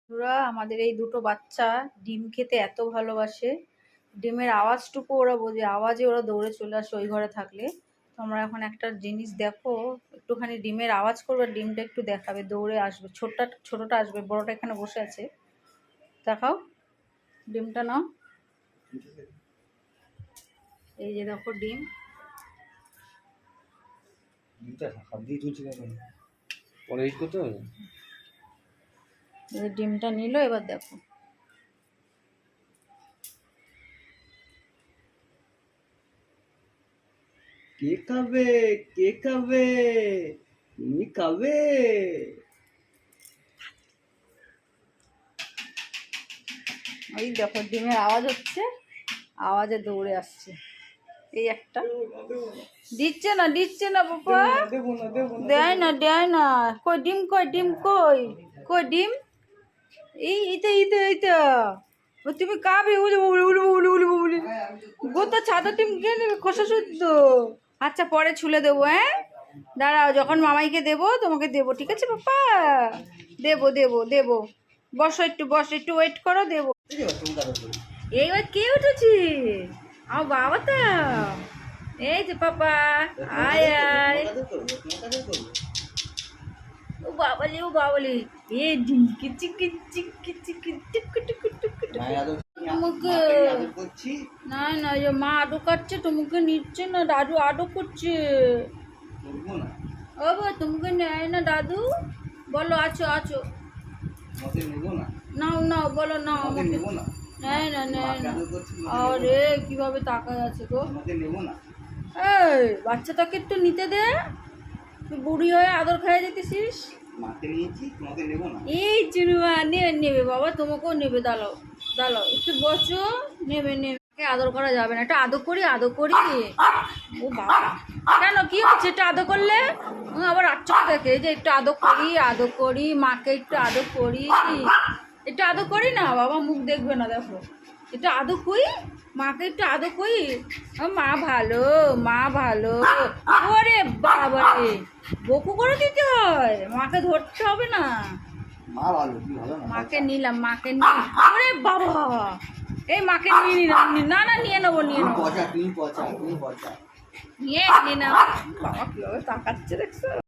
ওরা আমাদের এই দুটো বাচ্চা ডিম খেতে এত ভালোবাসে, ডিমের আওয়াজটুকু ওরা বোঝে, আওয়াজে ওরা দৌড়ে চলে আসে ওই ঘরে থাকলে। তোমরা এখন একটা জিনিস দেখো, একটুখানি ডিমের আওয়াজ করবে, ডিমটা একটু দেখাবে, দৌড়ে আসবে। ছোটটা আসবে, বড়টা এখানে বসে আছে। দেখাও ডিমটা, নাও। এই যে দেখো ডিম, ডিমটা নিল। এবার দেখো কে খাবে, কে খাবে, তুমি খাবে। ওই দেখো ডিমের আওয়াজ হচ্ছে, আওয়াজে দৌড়ে আসছে। এই একটা দিচ্ছে না, দিচ্ছে না বাবা, দেয় না, দেয় না। কই ডিম, কই ডিম, কই কই ডিম? এইটা এইটা এইটা তুমি কাবে গোটা ছাদা ডিম খেয়ে নেবে, খোসা শুদ্ধ। আচ্ছা পরে ছুলে দেবো, হ্যাঁ দাঁড়াও, যখন মামাইকে দেবো তোমাকে দেবো, ঠিক আছে বাবা? দেবো দেবো দেবো, বসো একটু, বসো একটু, ওয়েট করো, দেবো। এইবার কে উঠেছি? আমার বাবা তো। এই যে পাপা, আয় আয়। ও বাবালি, ও বাবালি, এ ঝিঙ্কি চিকি চিকি চিকি টিকু টিকু টিকু তোমাকে না না, যে মা আডো কাটছে, তোমাকে নিচ্ছে না, দাদু আডো করছে। ও বা তোমাকে নেয় না দাদু, বলো আছো আছো, নাও নাও, বলো নাও আমাকে। নেয় না, নেয় না। আরে কিভাবে তাকায় আছে গো। এই বাচ্চাটাকে একটু নিতে দে, তুই বুড়ি হয়ে আদর খাইয়ে যেতেছিস। এই চুনুয়া নেবে, নেবে বাবা, তোমাকেও নেবে। দাঁড়াও দাঁড়াও, একটু বসো, নেবে নেবে। আদর করা যাবে না, একটু আদর করি, আদর করি। ও বাবা, কেন কি হচ্ছে? একটু আদর করলে আবার আচ্ছা দেখে, যে একটু আদর করি, আদর করি, মাকে একটু আদর করি, একটু আদর করি না বাবা, মুখ দেখবে না, দেখো একটু আদর করি, মাকে একটু আদর করি। মা ভালো, মা ভালো। ওরে বাবা রে, বকু করে দিতে হয়, মাকে ধরতে হবে না। মাকে নিলাম, মাকে নিয়ে, ওরে বাবা, এই মাকে নিয়ে নিলাম। না না, নিয়ে নেবো, নিয়ে নেবো, নিয়ে নাও। বাবা কিভাবে তাকাচ্ছে দেখছো?